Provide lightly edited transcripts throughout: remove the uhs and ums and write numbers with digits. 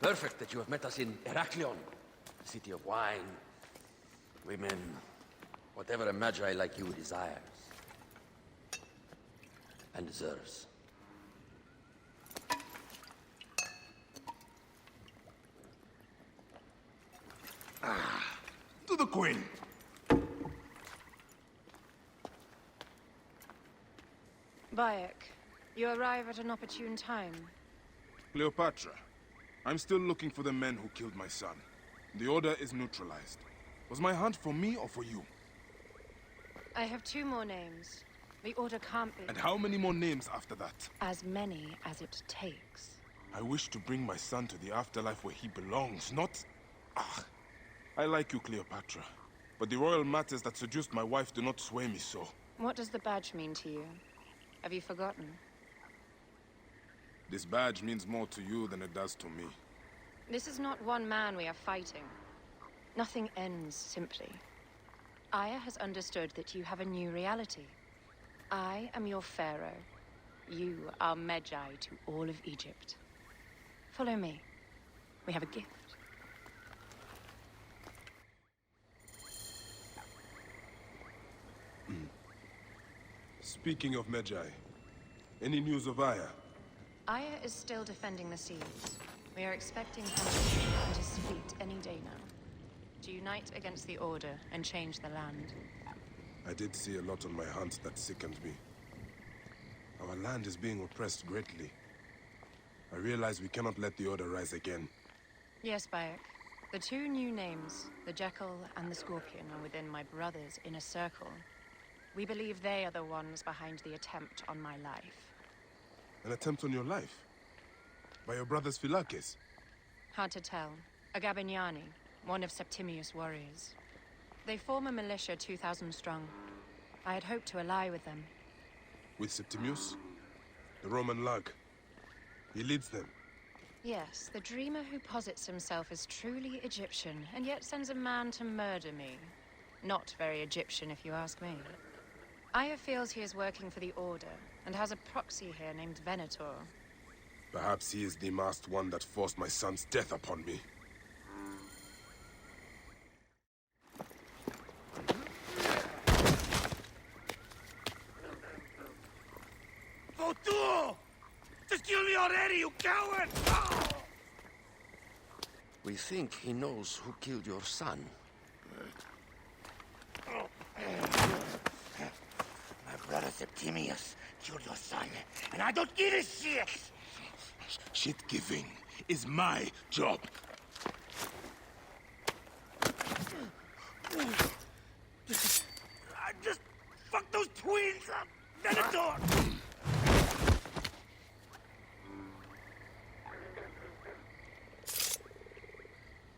Perfect that you have met us in Heraklion, the city of wine, women, whatever a magi like you desires. And deserves. To the Queen! Bayek, you arrive at an opportune time. Cleopatra, I'm still looking for the men who killed my son. The Order is neutralized. Was my hunt for me or for you? I have 2 more names. The Order can't be... And how many more names after that? As many as it takes. I wish to bring my son to the afterlife where he belongs, not... Ah, I like you, Cleopatra. But the royal matters that seduced my wife do not sway me so. What does the badge mean to you? Have you forgotten? This badge means more to you than it does to me. This is not one man we are fighting. Nothing ends simply. Aya has understood that you have a new reality. I am your pharaoh. You are Medjay to all of Egypt. Follow me. We have a gift. Speaking of Medjay, any news of Aya? Aya is still defending the seas. We are expecting her at his feet any day now. To unite against the Order and change the land. I did see a lot on my hunt that sickened me. Our land is being oppressed greatly. I realize we cannot let the Order rise again. Yes, Bayek. The 2 new names, the Jekyll and the Scorpion, are within my brother's inner circle. We believe they are the ones behind the attempt on my life. An attempt on your life? By your brother's Phylakes? Hard to tell. A Gabiniani, one of Septimius' warriors. They form a militia 2,000 strong. I had hoped to ally with them. With Septimius? The Roman lug? He leads them? Yes, the dreamer who posits himself as truly Egyptian, and yet sends a man to murder me. Not very Egyptian, if you ask me. Aya feels he is working for the Order, and has a proxy here named Venator. Perhaps he is the masked one that forced my son's death upon me. Votu! Just kill me already, you coward! Oh! We think he knows who killed your son. My brother Septimius killed your son, and I don't give a shit! Shit-giving is my job. I just fucked those twins up! Venator!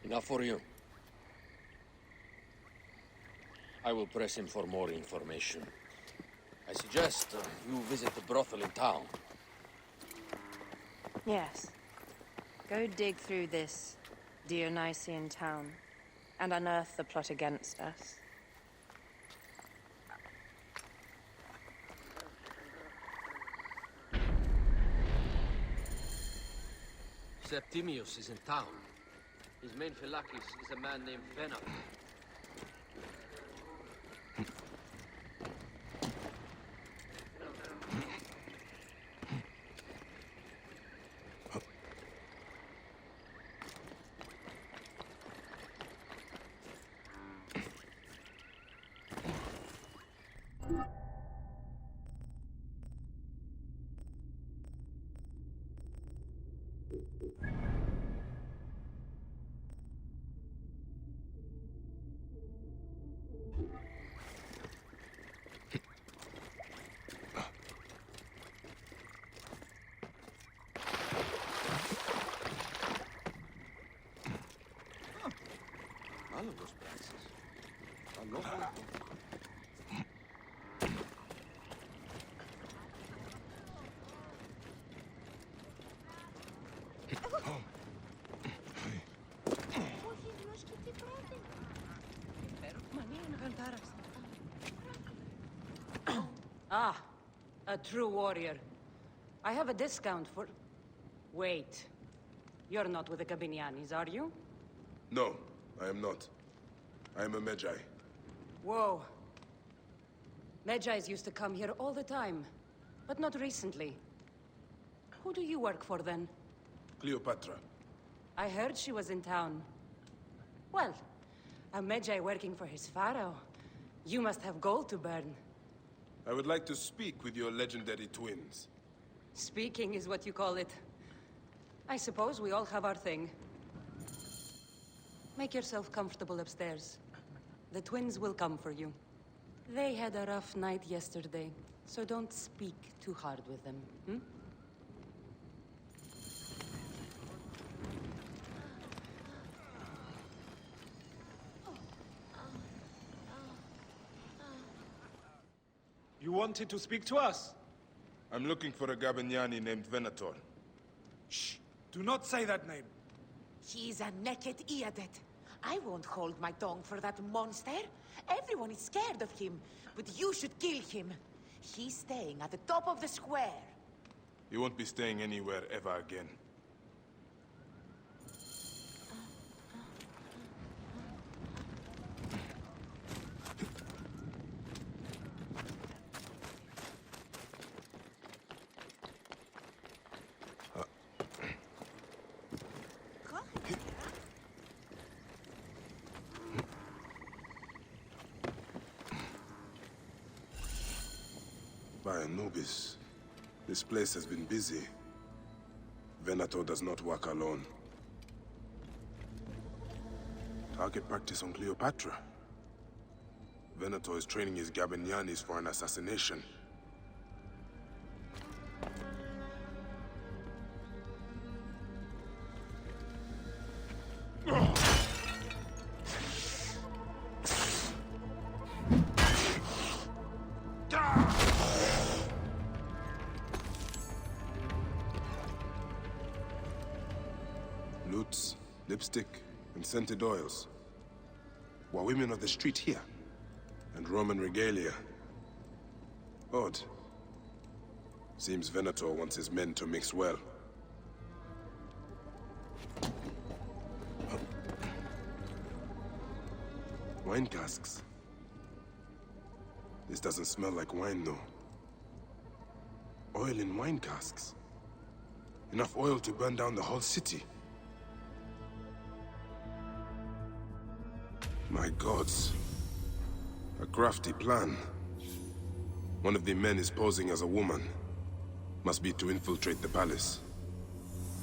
Enough for you. I will press him for more information. I suggest you visit the brothel in town. Yes. Go dig through this Dionysian town, and unearth the plot against us. Septimius is in town. His main Phylakes is a man named Venator. All of those places are local. Ah, a true warrior. I have a discount for... Wait. You're not with the Gabinianis, are you? No, I am not. I am a Medjay. Whoa. Medjais used to come here all the time, but not recently. Who do you work for, then? Cleopatra. I heard she was in town. Well, a Medjay working for his pharaoh. You must have gold to burn. I would like to speak with your legendary twins. Speaking is what you call it. I suppose we all have our thing. Make yourself comfortable upstairs. The twins will come for you. They had a rough night yesterday, so don't speak too hard with them, hmm? You wanted to speak to us? I'm looking for a Gabiniani named Venator. Shh! Do not say that name. He's a naked Iadet. I won't hold my tongue for that monster. Everyone is scared of him, but you should kill him. He's staying at the top of the square. He won't be staying anywhere ever again. By Anubis, this place has been busy. Venator does not work alone. Target practice on Cleopatra. Venator is training his Gabinianis for an assassination. Lutes, lipstick, and scented oils. Were women of the street here? And Roman regalia. Odd. Seems Venator wants his men to mix well. Wine casks. This doesn't smell like wine, though. Oil in wine casks. Enough oil to burn down the whole city. My gods. A crafty plan. One of the men is posing as a woman. Must be to infiltrate the palace.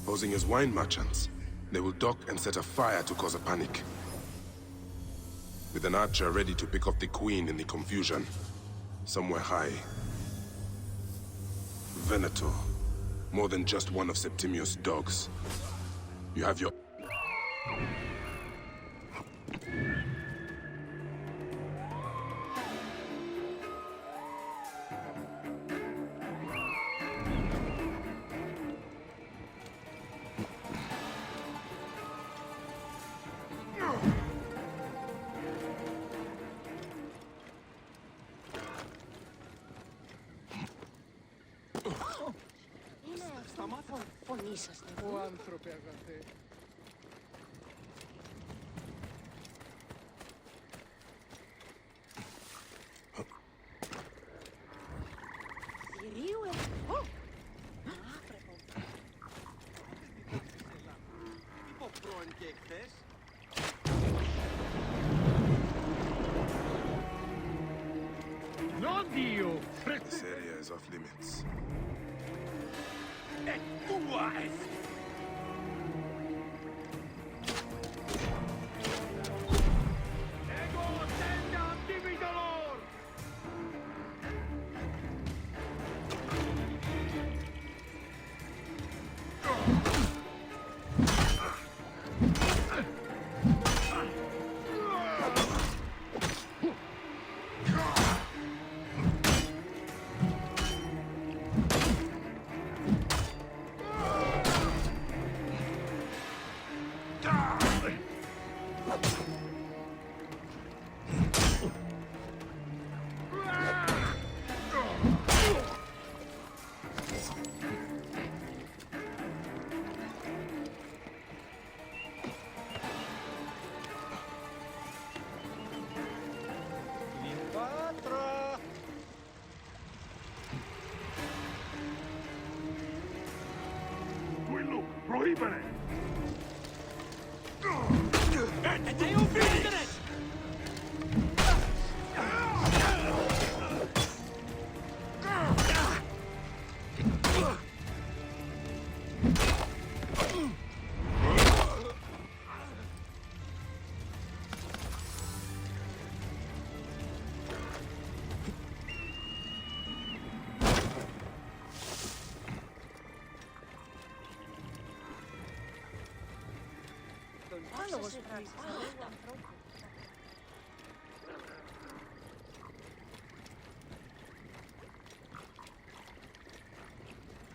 Posing as wine merchants, they will dock and set a fire to cause a panic. With an archer ready to pick off the queen in the confusion. Somewhere high. Venator. More than just one of Septimius' dogs. You have your... Ω άνθρωπε αγαθέ. Θηρίου Είπε ο πρώην και εχθές. This area is off limits.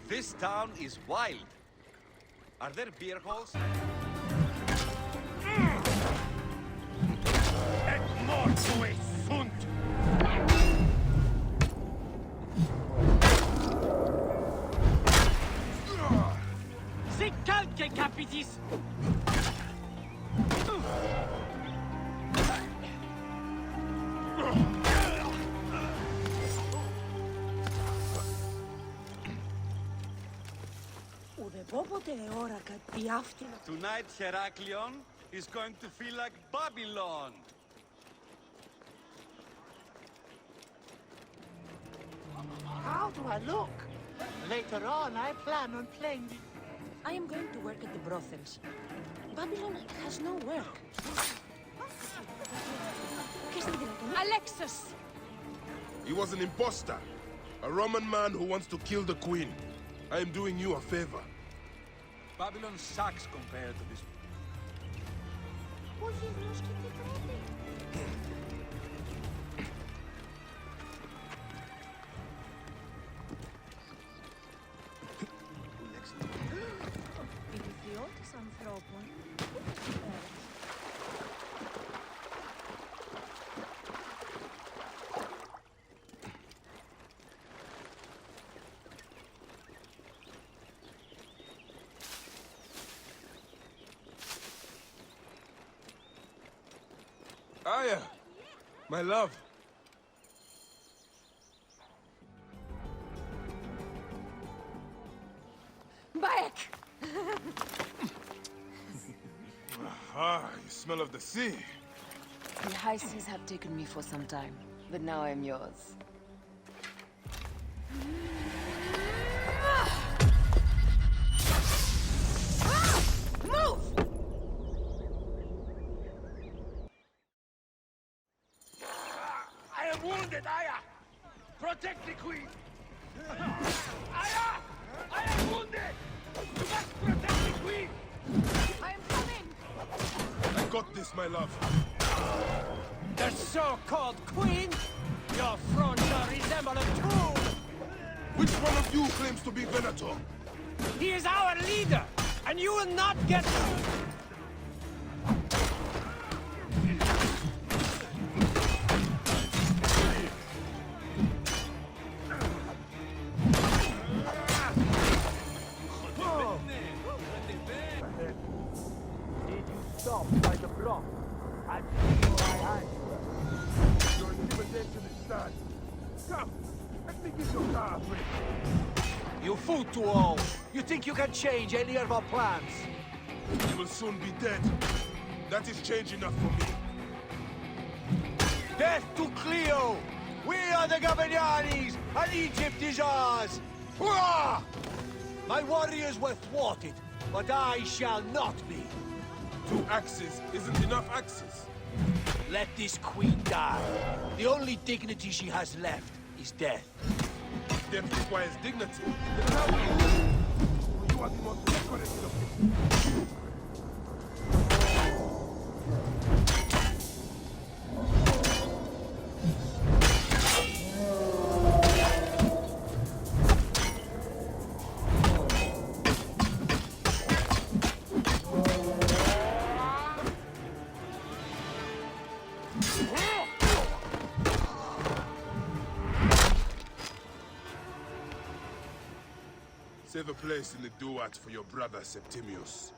This town is wild. Are there beer halls? Et mortue sunt! Sic calce, capitis! Tonight, Heraklion is going to feel like Babylon. How do I look? Later on, I plan on playing the... I am going to work at the brothels. Babylon has no work. Alexis! He was an imposter. A Roman man who wants to kill the queen. I am doing you a favor. Babylon sucks compared to this. Aya, my love. Back! Ah, you smell of the sea. The high seas have taken me for some time, but now I'm yours. I am wounded, Aya! Protect the queen! Aya! I am wounded! You must protect the queen! I am coming! I got this, my love. The so-called queen? Your frontier resemble a tomb! Which one of you claims to be Venator? He is our leader, and you will not get... Stopped by the block. And my hand. Your intimidation is done. Come, let me get your car, friend. You fool to all! You think you can change any of our plans? You will soon be dead. That is change enough for me. Death to Cleo! We are the Gabanianis, and Egypt is ours! Hurrah! My warriors were thwarted, but I shall not be. 2 axes isn't enough axes. Let this queen die. The only dignity she has left is death. Death requires dignity. Then how will you? You are the most decorated of me. Save a place in the duat for your brother Septimius.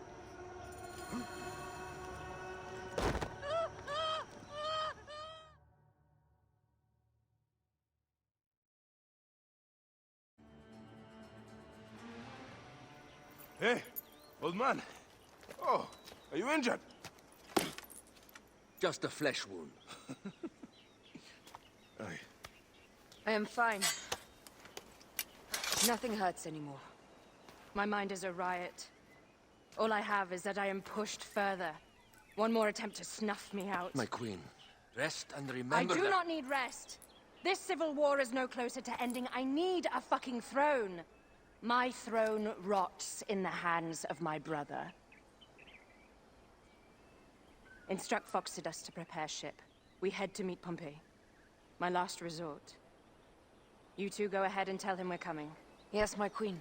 Hey, Old man. Oh, are you injured? Just a flesh wound. Aye. I am fine. Nothing hurts anymore. My mind is a riot. All I have is that I am pushed further. One more attempt to snuff me out. My queen, rest and remember I do that... not need rest. This civil war is no closer to ending. I need a fucking throne. My throne rots in the hands of my brother. Instruct Phoxidas to prepare ship. We head to meet Pompey. My last resort. You two go ahead and tell him we're coming. Yes, my queen.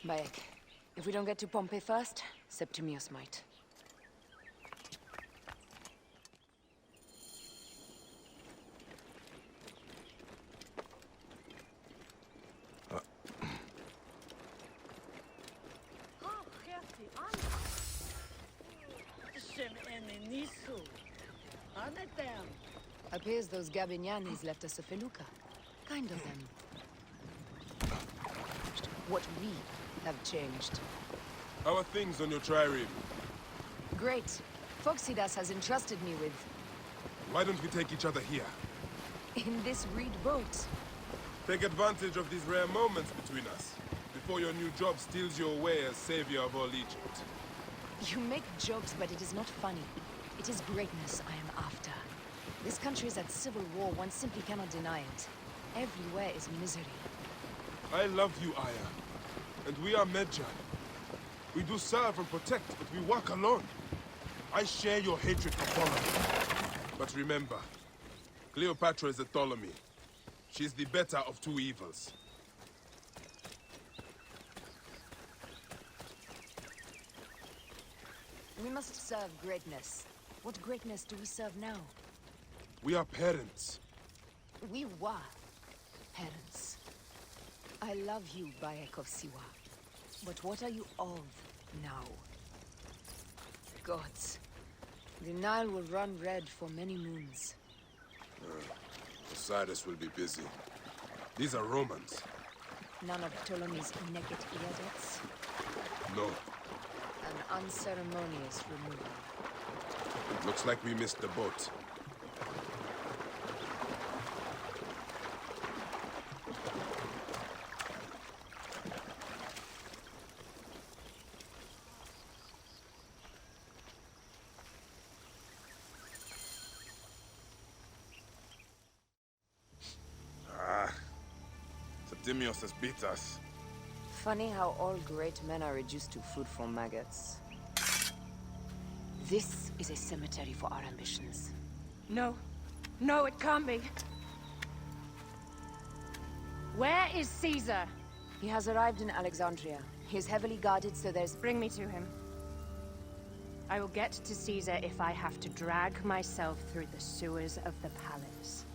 Bayek, if we don't get to Pompey first, Septimius might. Appears those Gabinianis left us a felucca. Kind of them. What we have changed. How are things on your trireme? Great. Phoxidas has entrusted me with... Why don't we take each other here? in this reed boat. Take advantage of these rare moments between us, before your new job steals you away as savior of all Egypt. You make jokes, but it is not funny. It is greatness I am after. This country is at civil war, one simply cannot deny it. Everywhere is misery. I love you, Aya. And we are Medjay. We do serve and protect, but we work alone. I share your hatred for Ptolemy. But remember, Cleopatra is a Ptolemy. She's the better of two evils. We must serve greatness. What greatness do we serve now? We are parents. We were parents. I love you, Bayek of Siwa. But what are you of now? Gods. The Nile will run red for many moons. Osiris will be busy. These are Romans. None of Ptolemy's naked Iadets. No. An unceremonious removal. Looks like we missed the boat. Septimius has beat us. Funny how all great men are reduced to food for maggots. This is a cemetery for our ambitions. No. No, it can't be. Where is Caesar? He has arrived in Alexandria. He is heavily guarded, so there's... Bring me to him. I will get to Caesar if I have to drag myself through the sewers of the palace.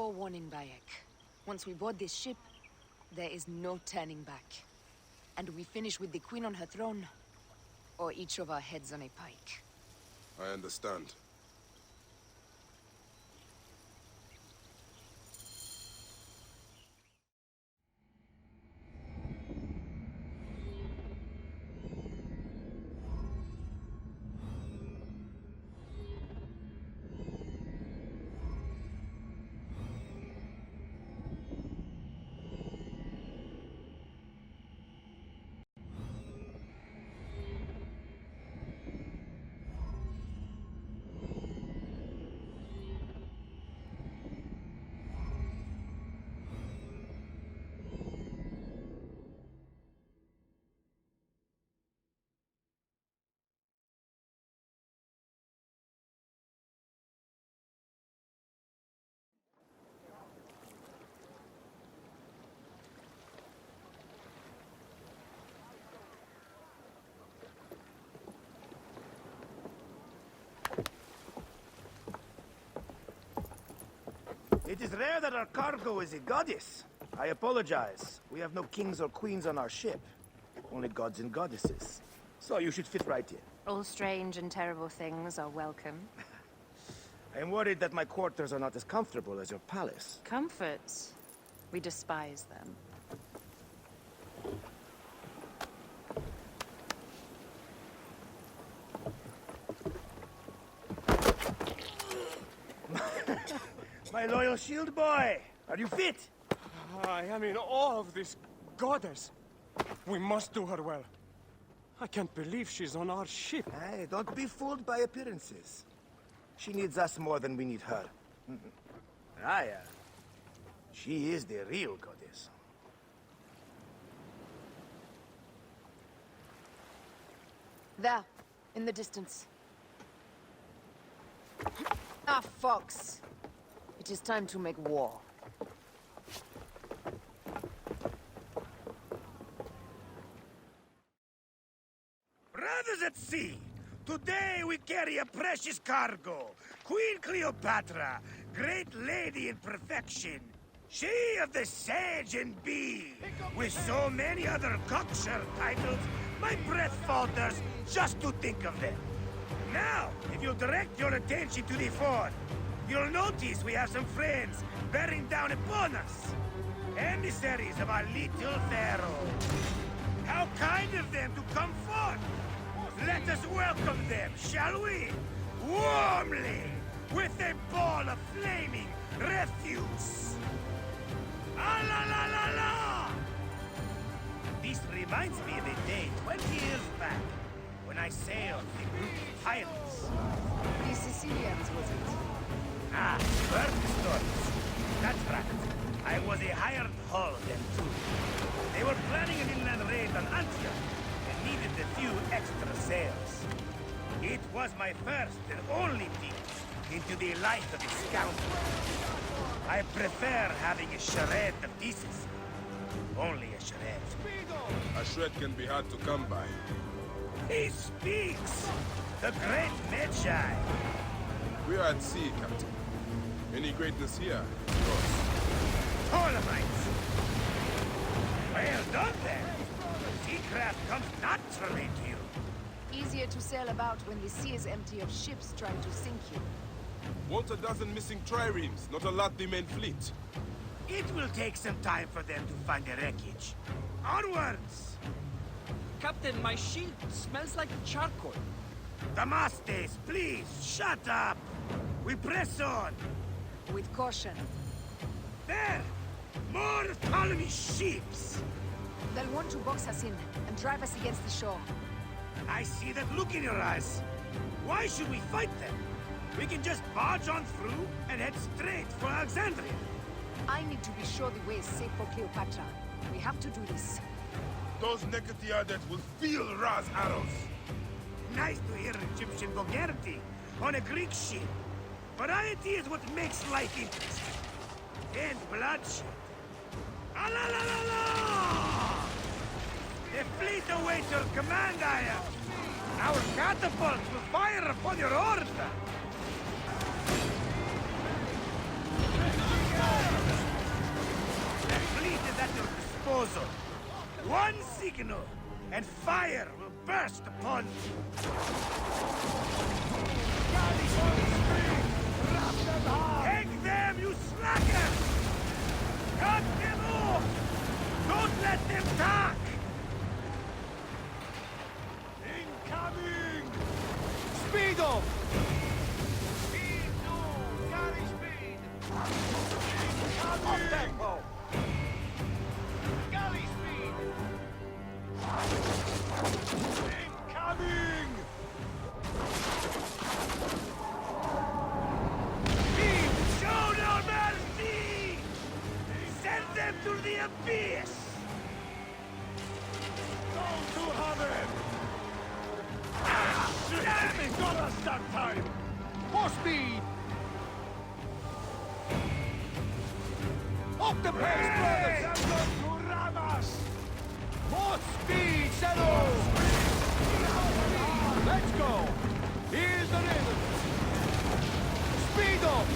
Forewarning, Bayek. Once we board this ship, there is no turning back. And we finish with the Queen on her throne, or each of our heads on a pike. I understand. It is rare that our cargo is a goddess. I apologize. We have no kings or queens on our ship. Only gods and goddesses. So you should fit right in. All strange and terrible things are welcome. I am worried that my quarters are not as comfortable as your palace. Comforts. We despise them. My loyal shield boy! Are you fit? I am in awe of this goddess. We must do her well. I can't believe she's on our ship. Hey, don't be fooled by appearances. She needs us more than we need her. Aya. She is the real goddess. There, in the distance. Ah, Fox. It is time to make war. Brothers at sea, today we carry a precious cargo. Queen Cleopatra, great lady in perfection. She of the Sage and Bee. With so many other cocksure titles, my breath falters just to think of them. Now, if you direct your attention to the fort, you'll notice we have some friends bearing down upon us. Emissaries of our little pharaoh. How kind of them to come forth! Let us welcome them, shall we? Warmly, with a ball of flaming refuse. Ah la la la la! This reminds me of a day 20 years back, when I sailed with a group of pirates. The Sicilians, was it? Ah, heard the stories. That's right. I was a hired hull then too. They were planning an inland raid on Antioch and needed a few extra sails. It was my first and only peek into the life of a scoundrel. I prefer having a charade of decency. Only a charade. A shred can be hard to come by. He speaks! The great Medjay! We are at sea, Captain. Any greatness here? Ptolemites! Well done, then! Seacraft comes naturally to you. Easier to sail about when the sea is empty of ships trying to sink you. Want a dozen missing triremes, not a lot the main fleet. It will take some time for them to find the wreckage. Onwards! Captain, my shield smells like charcoal. Damastes, please, shut up! We press on! With caution. There! More Ptolemy ships! They'll want to box us in and drive us against the shore. I see that look in your eyes. Why should we fight them? We can just barge on through and head straight for Alexandria. I need to be sure the way is safe for Cleopatra. We have to do this. Those Nekatiades will feel Ra's arrows. Nice to hear Egyptian vulgarity on a Greek ship. Variety is what makes life interesting. And bloodshed. Ah la la la la! The fleet awaits your command, Aya. Our catapults will fire upon your order. The fleet is at your disposal. One signal, and fire will burst upon you. Take them, you slackers! Cut them off! Don't let them talk! Incoming! Speed up! Speed, no! Carry speed! Off tempo! Galley speed! Incoming! Show no mercy! Send them to the abyss! Go to heaven! Damn it! Got us that time! More speed! Up the pace, brothers! More speed, Zeno! Let's go! Here's the rhythm! Speed up!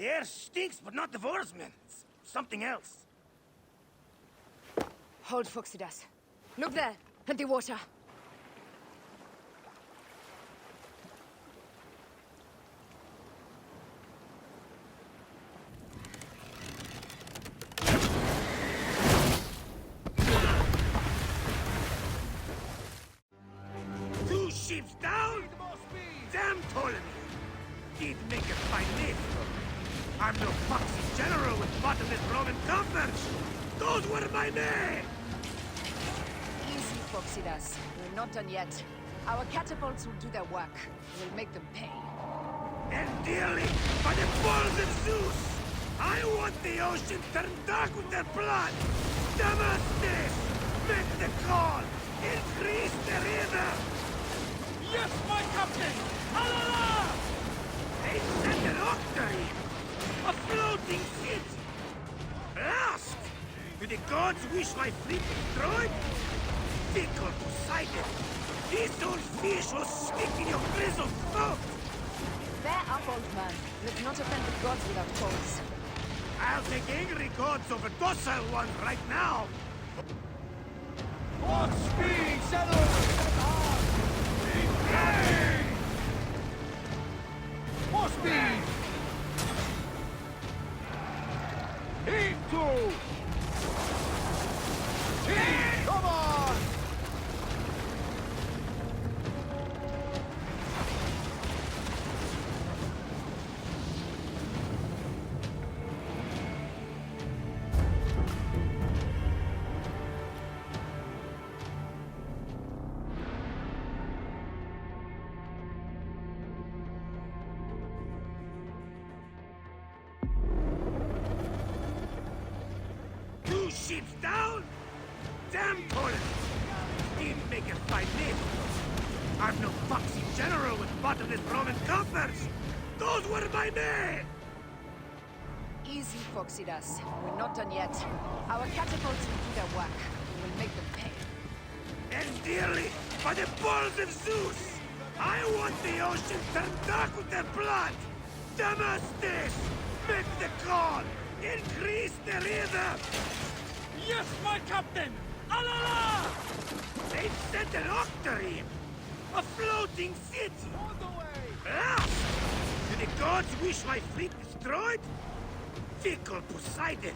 The air stinks, but not the Vorsman. It's something else. Hold, Phoxidas. Look there, at the water. Two ships down? Damn Ptolemy! Did make a fine name for me. I'm no foxy general with bottomless Roman coffers. Those were my men! Easy, Phoxidas. We're not done yet. Our catapults will do their work. We'll make them pay. And dearly, by the balls of Zeus, I want the ocean turned dark with their blood. Damastes! Make the call! Increase the river! Yes, my captain! Alala! They sent an octary! A floating city! Blast! Do the gods wish my fleet destroyed? Fickle Poseidon! This old fish will stick in your grizzled throat! Bear up, old man. Let's not offend the gods without cause. I'll take angry gods over docile ones right now! What speed, settle! More speed! Heave to! Heave! Come on! Two ships down? Damn Ptolemy! Didn't make a fine name. I'm no foxy general with bottomless Roman coffers. Those were my men! Easy, Phoxidas. We're not done yet. Our catapults will do their work. We'll make them pay. And dearly, by the balls of Zeus, I want the ocean turned dark with their blood! Damastes! Make the call! Increase the river! Yes, my captain! Alala! They sent an octary! A floating city! On the way! Blast! Do the gods wish my fleet destroyed? Fickle Poseidon!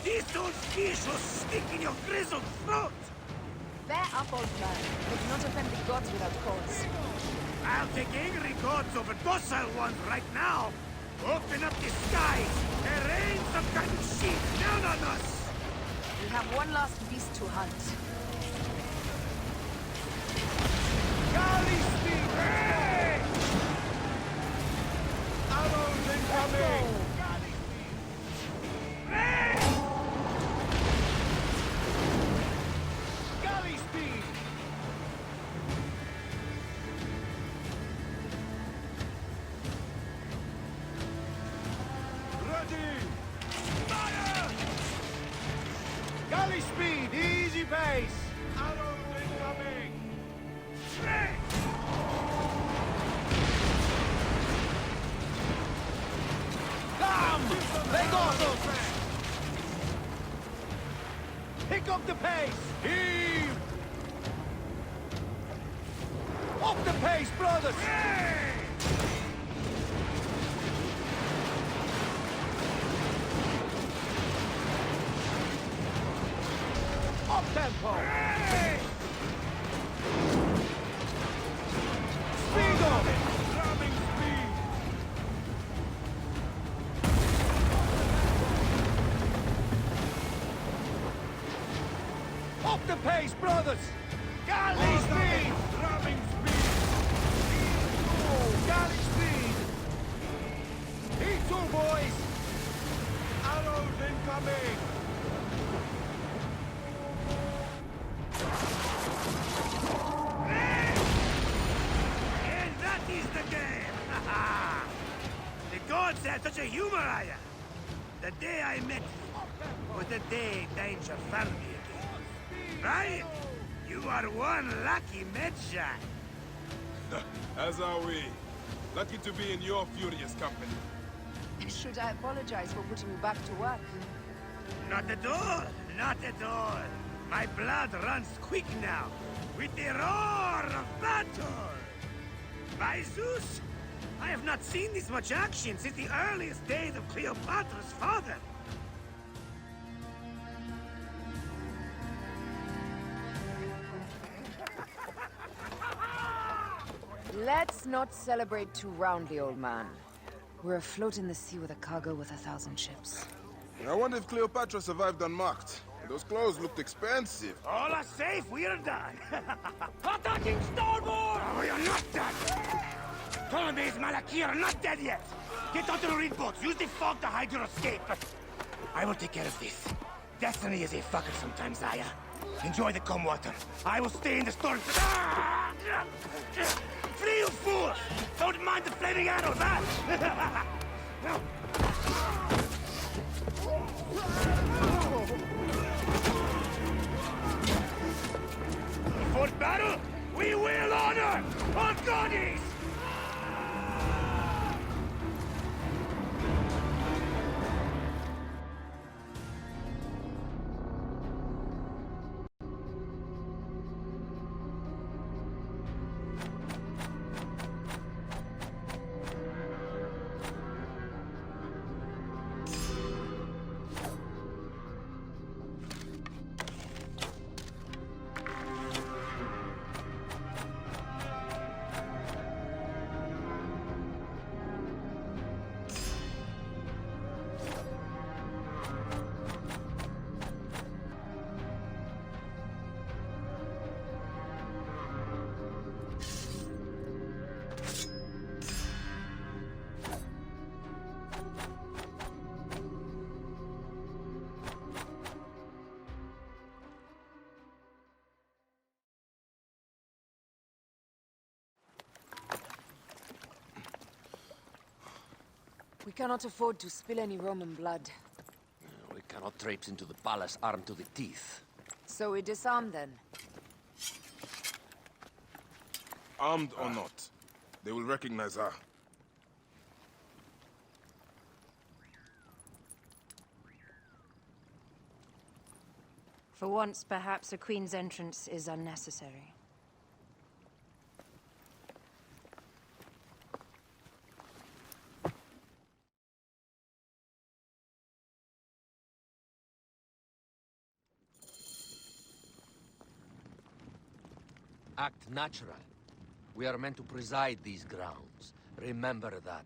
This old fish will stick in your grizzled throat! Bear up, old man. Let's not offend the gods without cause. I'll take angry gods over docile ones right now! Open up the skies and rain some kind of shit down on us! We have one last beast to hunt. Galley speed! Hey! Arrows incoming! Hey! Galley speed! Ready! Fire! Galley speed, easy pace! Arrows incoming! Hey! Damn! They got us! Pick up the pace! Heave! Up the pace, brothers! Up tempo! Speed up! Drumming speed! Up the pace, brothers! Galley speed! Drumming speed! Oh, galley speed! E2, boys! Arrows incoming! And that is the game! The gods had such a humor, Aya! The day I met you was the day danger found me again. Right? You are one lucky medshot. As are we. Lucky to be in your furious company. Should I apologize for putting you back to work? Not at all, not at all. My blood runs quick now, with the roar of battle. By Zeus, I have not seen this much action since the earliest days of Cleopatra's father. Let's not celebrate too roundly, old man. We're afloat in the sea with a cargo with 1,000 ships. I wonder if Cleopatra survived unmarked. Those clothes looked expensive. All are safe, we are done. Attacking starboard! Oh, we are not done. Ptolemy's Malaki are not dead yet. Get onto the reed boats. Use the fog to hide your escape. I will take care of this. Destiny is a fucker sometimes, Aya. Enjoy the calm water. I will stay in the storm. Flee, you fool! Don't mind the flaming arrows, huh? For battle, we will honor our goddess! We cannot afford to spill any Roman blood. We cannot traipse into the palace armed to the teeth. So we disarm then. Armed or not, they will recognize her. For once, perhaps a queen's entrance is unnecessary. Act natural. We are meant to preside these grounds. Remember that.